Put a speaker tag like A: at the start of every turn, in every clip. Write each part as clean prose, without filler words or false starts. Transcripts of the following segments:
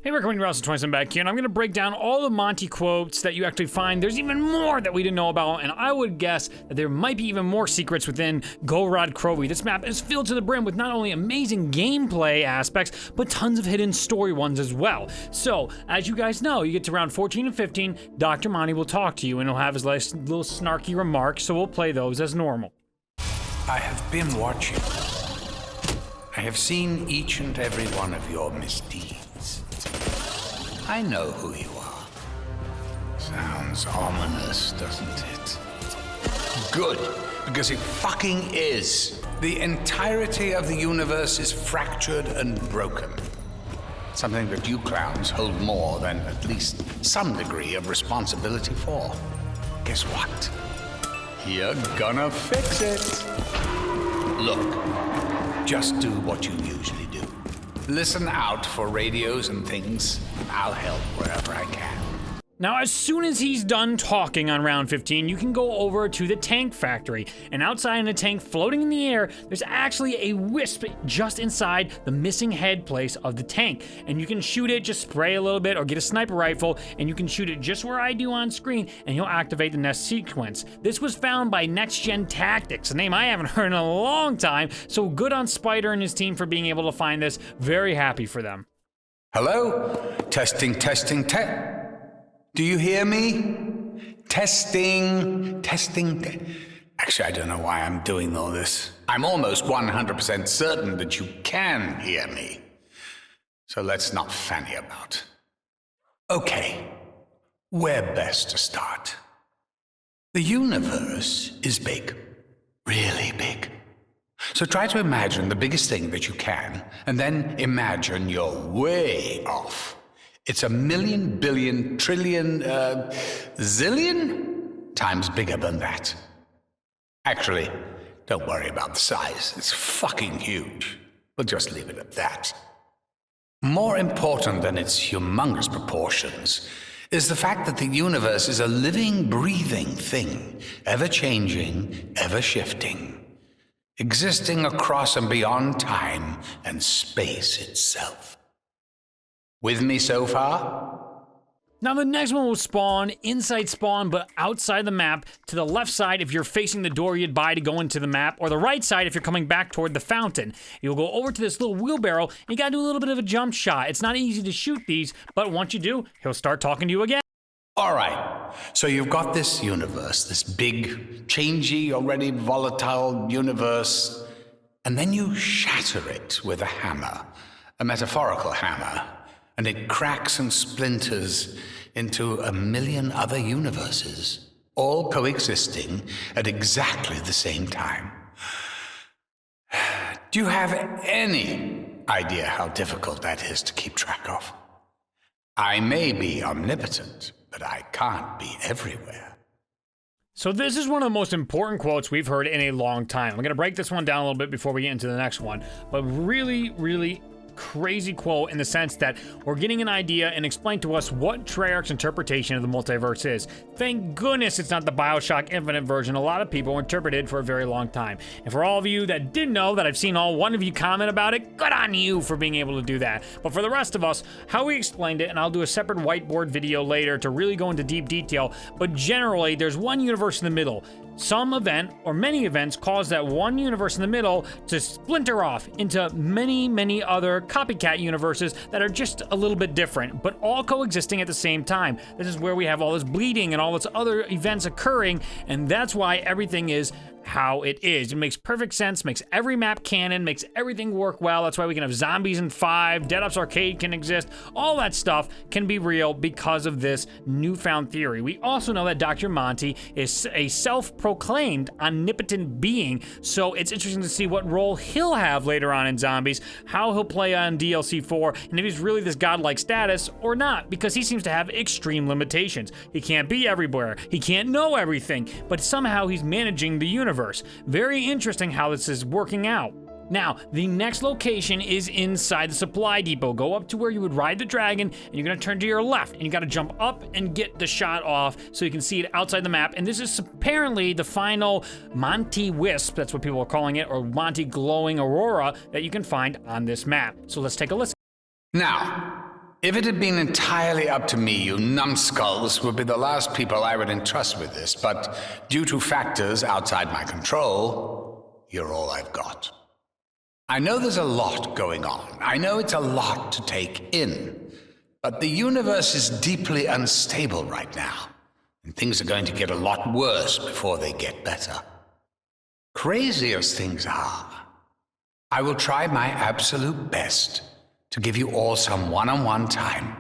A: Hey, we're coming to Russell 27 back here, and I'm going to break down all the Monty quotes that you actually find. There's even more that we didn't know about, and I would guess that there might be even more secrets within Gorod Krovi. This map is filled to the brim with not only amazing gameplay aspects, but tons of hidden story ones as well. So, as you guys know, you get to round 14 and 15, Dr. Monty will talk to you, and he'll have his little snarky remarks, so we'll play those as normal.
B: I have been watching. I have seen each and every one of your misdeeds. I know who you are. Sounds ominous, doesn't it? Good, because it fucking is. The entirety of the universe is fractured and broken. Something that you clowns hold more than at least some degree of responsibility for. Guess what? You're gonna fix it. Look, just do what you usually do. Listen out for radios and things. I'll help wherever I can.
A: Now, as soon as he's done talking on round 15, you can go over to the tank factory. And outside in the tank, floating in the air, there's actually a wisp just inside the missing head place of the tank. And you can shoot it, just spray a little bit, or get a sniper rifle, and you can shoot it just where I do on screen, and you'll activate the next sequence. This was found by Next Gen Tactics, a name I haven't heard in a long time, so good on Spider and his team for being able to find this. Very happy for them.
B: Hello? Testing. Do you hear me? Testing. Actually, I don't know why I'm doing all this. I'm almost 100% certain that you can hear me. So let's not fanny about. Okay, where best to start? The universe is big, really big. So try to imagine the biggest thing that you can, and then imagine you're way off. It's 1,000,000,000 billion trillion zillion times bigger than that. Actually, don't worry about the size. It's fucking huge. We'll just leave it at that. More important than its humongous proportions is the fact that the universe is a living, breathing thing, ever-changing, ever-shifting, existing across and beyond time and space itself. With me so far?
A: Now the next one will spawn inside spawn, but outside the map, to the left side if you're facing the door you'd buy to go into the map, or the right side if you're coming back toward the fountain. You'll go over to this little wheelbarrow, and you gotta do a little bit of a jump shot. It's not easy to shoot these, but once you do, he'll start talking to you again.
B: All right, so you've got this universe, this big, changey, already volatile universe, and then you shatter it with a hammer, a metaphorical hammer, and it cracks and splinters into 1,000,000 other universes, all coexisting at exactly the same time. Do you have any idea how difficult that is to keep track of? I may be omnipotent, but I can't be everywhere.
A: So this is one of the most important quotes we've heard in a long time. I'm gonna break this one down a little bit before we get into the next one, but really crazy quote in the sense that we're getting an idea and explain to us what Treyarch's interpretation of the multiverse is. Thank goodness it's not the BioShock Infinite version a lot of people interpreted for a very long time. And for all of you that didn't know that I've seen all one of you comment about it, good on you for being able to do that. But for the rest of us, how we explained it, and I'll do a separate whiteboard video later to really go into deep detail, but generally there's one universe in the middle. Some event or many events cause that one universe in the middle to splinter off into many other copycat universes that are just a little bit different, but all coexisting at the same time. This is where we have all this bleeding and all this other events occurring, and that's why everything is how it is. It makes perfect sense, makes every map canon, makes everything work well. That's why we can have zombies in 5, Dead Ops Arcade can exist. All that stuff can be real because of this newfound theory. We also know that Dr. Monty is a self-proclaimed omnipotent being, so it's interesting to see what role he'll have later on in Zombies, how he'll play on DLC 4, and if he's really this godlike status or not, because he seems to have extreme limitations. He can't be everywhere, he can't know everything, but somehow he's managing the universe. Very interesting how this is working out. Now, the next location is inside the supply depot. Go up to where you would ride the dragon, and you're gonna turn to your left, and you gotta jump up and get the shot off so you can see it outside the map. And this is apparently the final Monty Wisp, that's what people are calling it, or Monty Glowing Aurora that you can find on this map. So let's take a listen.
B: Now, If it had been entirely up to me, you numbskulls would be the last people I would entrust with this, but due to factors outside my control, you're all I've got. I know there's a lot going on. I know it's a lot to take in, but the universe is deeply unstable right now, and things are going to get a lot worse before they get better. Crazy as things are, I will try my absolute best to give you all some one-on-one time,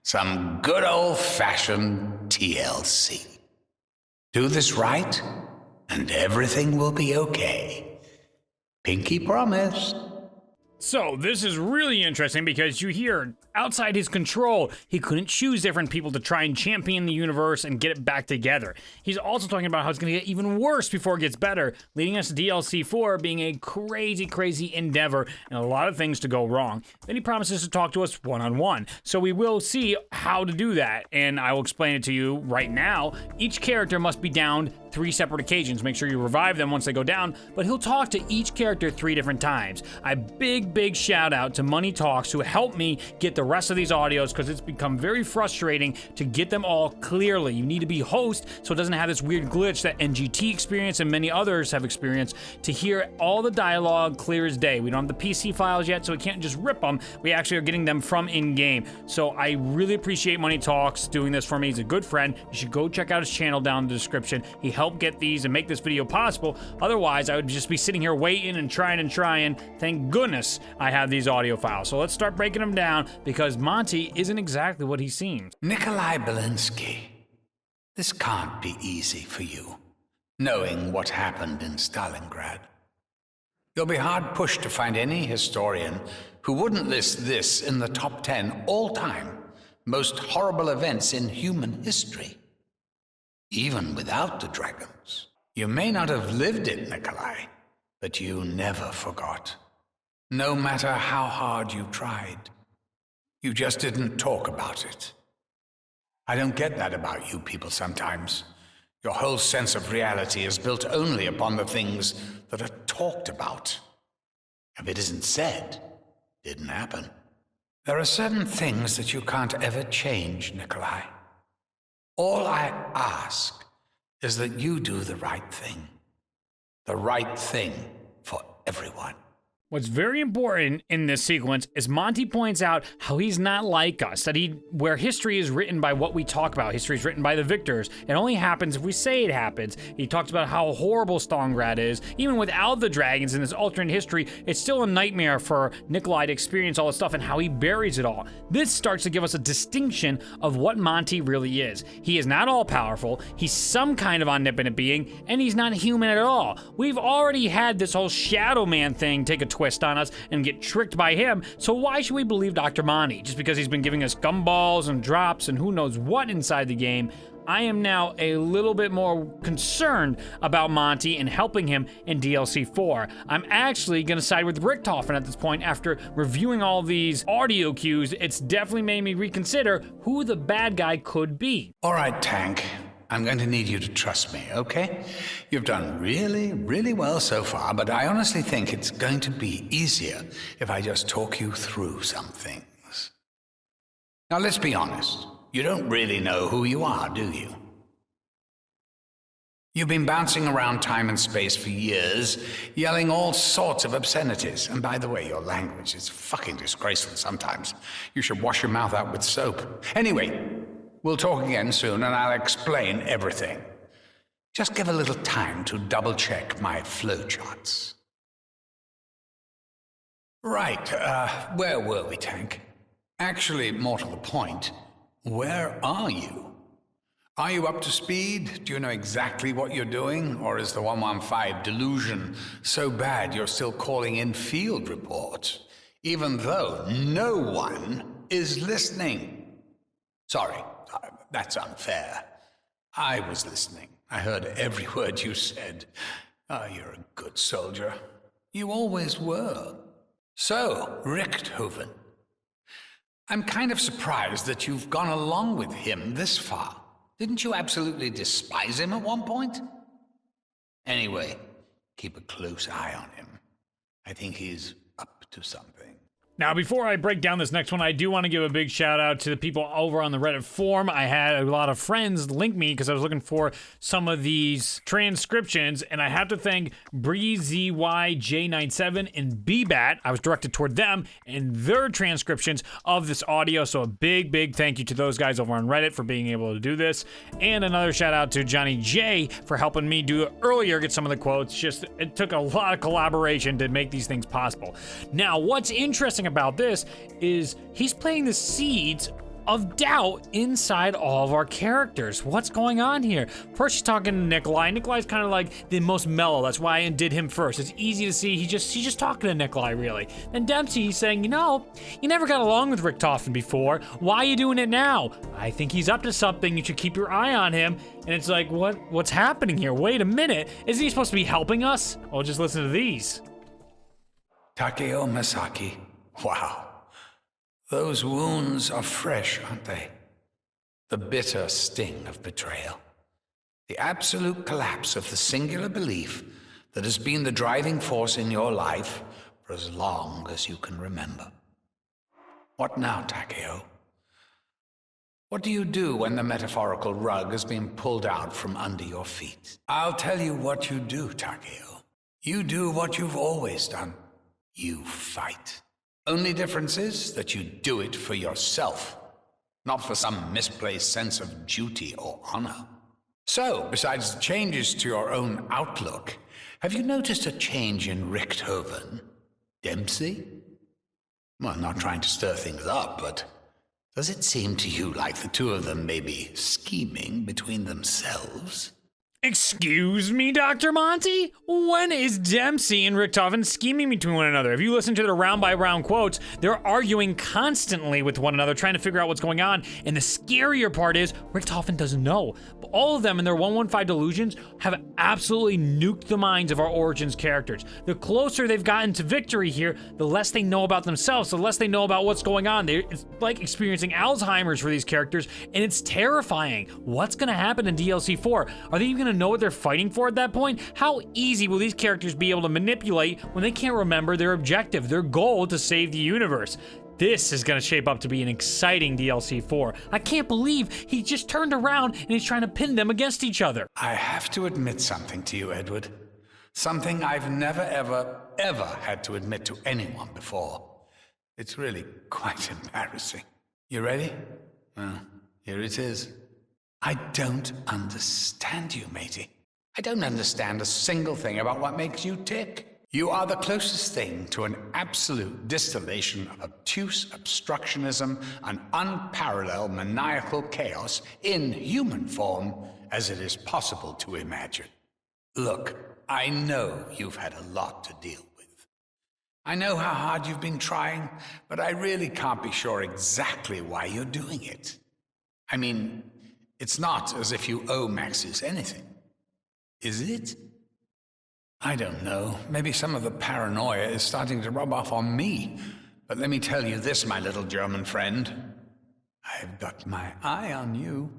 B: some good old-fashioned TLC. Do this right, and everything will be okay. Pinky promise.
A: So this is really interesting because you hear outside his control, he couldn't choose different people to try and champion the universe and get it back together. He's also talking about how it's going to get even worse before it gets better, leading us to DLC 4 being a crazy endeavor and a lot of things to go wrong. Then he promises to talk to us one-on-one. So we will see how to do that, and I will explain it to you right now. Each character must be downed 3 separate occasions. Make sure you revive them once they go down, but he'll talk to each character 3 different times. A big shout out to Monty Talks, who helped me get the rest of these audios because it's become very frustrating to get them all clearly. You need to be host so it doesn't have this weird glitch that NGT experienced and many others have experienced to hear all the dialogue clear as day. We don't have the PC files yet, so we can't just rip them. We actually are getting them from in-game. So I really appreciate Monty Talks doing this for me. He's a good friend. You should go check out his channel down in the description. He helped get these and make this video possible. Otherwise, I would just be sitting here waiting and trying. Thank goodness I have these audio files. So let's start breaking them down because Monty isn't exactly what he seems.
B: Nikolai Belinsky, this can't be easy for you, knowing what happened in Stalingrad. You'll be hard-pushed to find any historian who wouldn't list this in the top 10 all-time most horrible events in human history, even without the dragons. You may not have lived it, Nikolai, but you never forgot. No matter how hard you tried, you just didn't talk about it. I don't get that about you people sometimes. Your whole sense of reality is built only upon the things that are talked about. If it isn't said, it didn't happen. There are certain things that you can't ever change, Nikolai. All I ask is that you do the right thing. The right thing for everyone.
A: What's very important in this sequence is Monty points out how he's not like us, that where history is written by what we talk about, history is written by the victors. It only happens if we say it happens. He talks about how horrible Stalingrad is. Even without the dragons in this alternate history, it's still a nightmare for Nikolai to experience all this stuff and how he buries it all. This starts to give us a distinction of what Monty really is. He is not all-powerful, he's some kind of omnipotent being, and he's not human at all. We've already had this whole Shadow Man thing take a twist on us and get tricked by him, so why should we believe Dr. Monty just because he's been giving us gumballs and drops and who knows what inside the game? I am now a little bit more concerned about Monty and helping him in DLC 4. I'm actually going to side with Richtofen at this point. After reviewing all these audio cues, it's definitely made me reconsider who the bad guy could be.
B: All right, Tank. I'm going to need you to trust me, okay? You've done really well so far, but I honestly think it's going to be easier if I just talk you through some things. Now, let's be honest. You don't really know who you are, do you? You've been bouncing around time and space for years, yelling all sorts of obscenities. And by the way, your language is fucking disgraceful sometimes. You should wash your mouth out with soap. Anyway, we'll talk again soon, and I'll explain everything. Just give a little time to double-check my flowcharts. Right, where were we, Tank? Actually, more to the point, where are you? Are you up to speed? Do you know exactly what you're doing? Or is the 115 delusion so bad you're still calling in field reports, even though no one is listening? Sorry. That's unfair. I was listening. I heard every word you said. You're a good soldier. You always were. So, Richtofen, I'm kind of surprised that you've gone along with him this far. Didn't you absolutely despise him at one point? Anyway, keep a close eye on him. I think he's up to something.
A: Now, before I break down this next one, I do want to give a big shout out to the people over on the Reddit forum. I had a lot of friends link me because I was looking for some of these transcriptions, and I have to thank BreeZYJ97 and BeeBAt. I was directed toward them and their transcriptions of this audio, so a big, big thank you to those guys over on Reddit for being able to do this. And another shout out to Johnny J for helping me do it earlier, get some of the quotes. Just, it took a lot of collaboration to make these things possible. Now, what's interesting about this is he's planting the seeds of doubt inside all of our characters. What's going on here? First, he's talking to Nikolai. Nikolai's kind of like the most mellow. That's why I did him first. It's easy to see he's just talking to Nikolai, really. Then Dempsey, he's saying, you know, you never got along with Richtofen before. Why are you doing it now? I think he's up to something. You should keep your eye on him. And it's like, what's happening here? Wait a minute. Isn't he supposed to be helping us? Oh, just listen to these.
B: Takeo Masaki. Wow. Those wounds are fresh, aren't they? The bitter sting of betrayal. The absolute collapse of the singular belief that has been the driving force in your life for as long as you can remember. What now, Takeo? What do you do when the metaphorical rug has been pulled out from under your feet? I'll tell you what you do, Takeo. You do what you've always done. You fight. Only difference is that you do it for yourself, not for some misplaced sense of duty or honor. So, besides the changes to your own outlook, have you noticed a change in Richtofen? Dempsey? Well, not trying to stir things up, but does it seem to you like the two of them may be scheming between themselves?
A: Excuse me, Dr. Monty? When is Dempsey and Richtofen scheming between one another? If you listen to the round-by-round quotes, they're arguing constantly with one another, trying to figure out what's going on. And the scarier part is, Richtofen doesn't know. But all of them in their 115 delusions have absolutely nuked the minds of our Origins characters. The closer they've gotten to victory here, the less they know about themselves, the less they know about what's going on. It's like experiencing Alzheimer's for these characters, and it's terrifying. What's going to happen in DLC 4? Are they even going to know what they're fighting for at that point? How easy will these characters be able to manipulate when they can't remember their objective, their goal to save the universe? This is going to shape up to be an exciting DLC 4. I can't believe he just turned around and he's trying to pin them against each other.
B: I have to admit something to you, Edward. Something I've never, ever had to admit to anyone before. It's really quite embarrassing. You ready? Well, here it is. I don't understand you, matey. I don't understand a single thing about what makes you tick. You are the closest thing to an absolute distillation of obtuse obstructionism and unparalleled maniacal chaos in human form as it is possible to imagine. Look, I know you've had a lot to deal with. I know how hard you've been trying, but I really can't be sure exactly why you're doing it. I mean, it's not as if you owe Maxis anything. Is it? I don't know. Maybe some of the paranoia is starting to rub off on me. But let me tell you this, my little German friend. I've got my eye on you.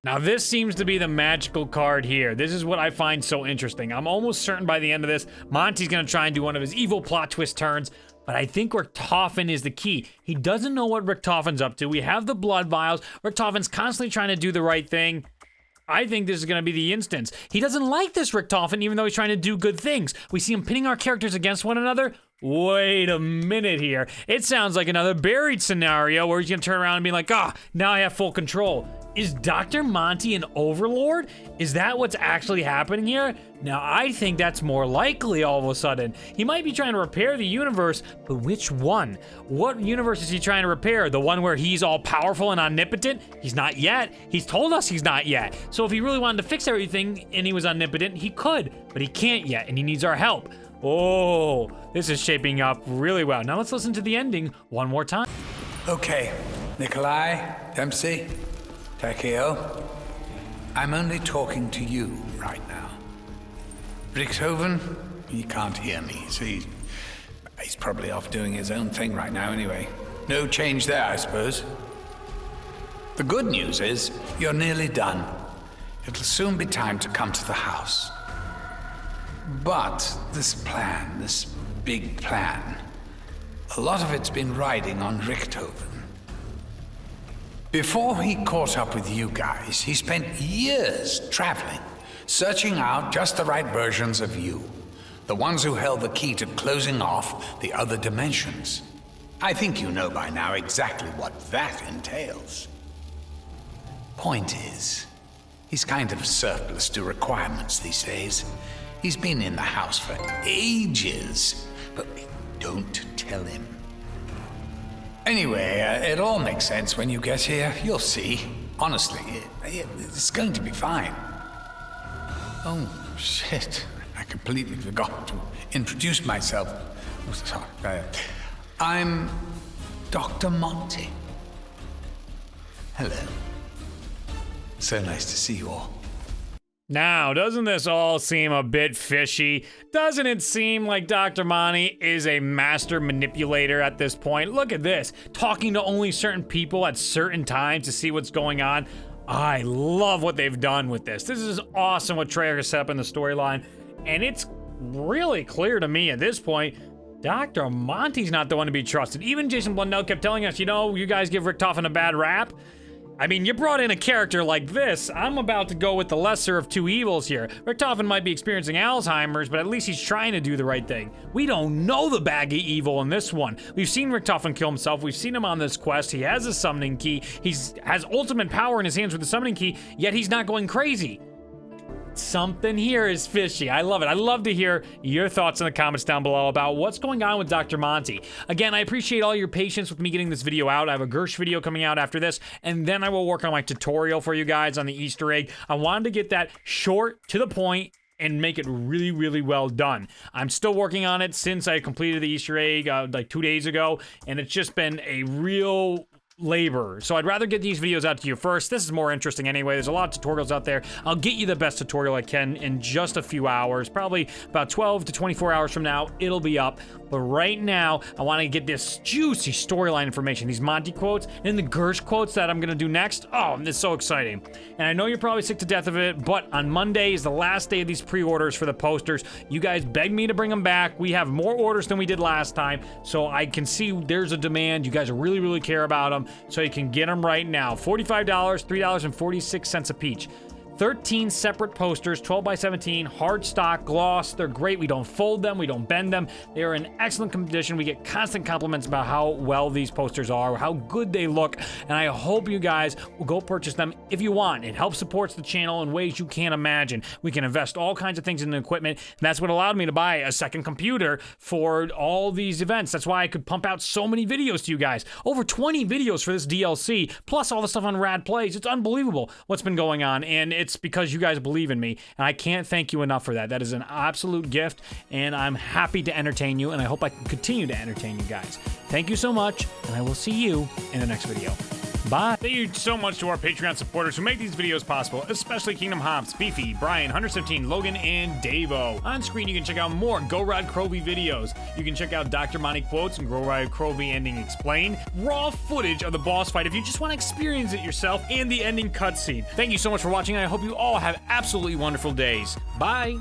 A: Now this seems to be the magical card here. This is what I find so interesting. I'm almost certain by the end of this, Monty's gonna try and do one of his evil plot twist turns, but I think Richtofen is the key. He doesn't know what Richtofen's up to. We have the blood vials. Richtofen's constantly trying to do the right thing. I think this is going to be the instance. He doesn't like this Richtofen, even though he's trying to do good things. We see him pitting our characters against one another. Wait a minute here. It sounds like another buried scenario where he's going to turn around and be like, now I have full control. Is Dr. Monty an overlord? Is that what's actually happening here? Now, I think that's more likely all of a sudden. He might be trying to repair the universe, but which one? What universe is he trying to repair? The one where he's all powerful and omnipotent? He's not yet. He's told us he's not yet. So if he really wanted to fix everything and he was omnipotent, he could, but he can't yet, and he needs our help. Oh, this is shaping up really well. Now let's listen to the ending one more time.
B: Okay, Nikolai, Dempsey, Takeo, I'm only talking to you right now. Richtofen, he can't hear me, so he's probably off doing his own thing right now anyway. No change there, I suppose. The good news is, you're nearly done. It'll soon be time to come to the house. But this plan, this big plan, A lot of it's been riding on Richthofen. Before he caught up with you guys, he spent years traveling, searching out just the right versions of you. The ones who held the key to closing off the other dimensions. I think you know by now exactly what that entails. Point is, he's kind of surplus to requirements these days. He's been in the house for ages, but don't tell him. Anyway, it all makes sense when you get here. You'll see. Honestly, it's going to be fine. Oh, shit. I completely forgot to introduce myself. Oh, sorry. I'm Dr. Monty. Hello. So nice to see you all.
A: Now, doesn't this all seem a bit fishy? Doesn't it seem like Dr. Monty is a master manipulator at this point? Look at this, talking to only certain people at certain times to see what's going on. I love what they've done with this. This is awesome what Treyarch has set up in the storyline, and it's really clear to me at this point, Dr. Monty's not the one to be trusted. Even Jason Blundell kept telling us, you know, you guys give Richthofen a bad rap. I mean, you brought in a character like this. I'm about to go with the lesser of two evils here. Richthofen might be experiencing Alzheimer's, but at least he's trying to do the right thing. We don't know the bag of evil in this one. We've seen Richthofen kill himself. We've seen him on this quest. He has a summoning key. He has ultimate power in his hands with the summoning key, yet he's not going crazy. Something here is fishy. I love it. I'd love to hear your thoughts in the comments down below about what's going on with Dr. Monty. Again, I appreciate all your patience with me getting this video out. I have a Gersh video coming out after this, and then I will work on my tutorial for you guys on the Easter egg. I wanted to get that short, to the point, and make it really, really well done. I'm still working on it since I completed the Easter egg like 2 days ago, and it's just been a real labor. So I'd rather get these videos out to you first. This is more interesting anyway. There's a lot of tutorials out there. I'll get you the best tutorial I can in just a few hours, probably about 12 to 24 hours from now, it'll be up. But right now, I want to get this juicy storyline information, these Monty quotes, and the Gersh quotes that I'm going to do next. Oh, this is so exciting. And I know you're probably sick to death of it, but on Monday is the last day of these pre-orders for the posters. You guys begged me to bring them back. We have more orders than we did last time, so I can see there's a demand. You guys really, really care about them, so you can get them right now. $45, $3.46 a piece. 13 separate posters, 12 by 17, hard stock, gloss. They're great. We don't fold them. We don't bend them. They are in excellent condition. We get constant compliments about how well these posters are, how good they look, and I hope you guys will go purchase them if you want. It helps support the channel in ways you can't imagine. We can invest all kinds of things in the equipment, and that's what allowed me to buy a second computer for all these events. That's why I could pump out so many videos to you guys. Over 20 videos for this DLC, plus all the stuff on Rad Plays. It's unbelievable what's been going on, and it's because you guys believe in me, and I can't thank you enough for that. That is an absolute gift, and I'm happy to entertain you, and I hope I can continue to entertain you guys. Thank you so much, and I will see you in the next video. Bye. Thank you so much to our Patreon supporters who make these videos possible, especially Kingdom Hops, Beefy, Brian, 117, Logan, and Davo. On screen, you can check out more Gorod Krovi videos. You can check out Dr. Monty Quotes and Gorod Krovi Ending Explained, raw footage of the boss fight if you just want to experience it yourself, and the ending cutscene. Thank you so much for watching, and I hope you all have absolutely wonderful days. Bye.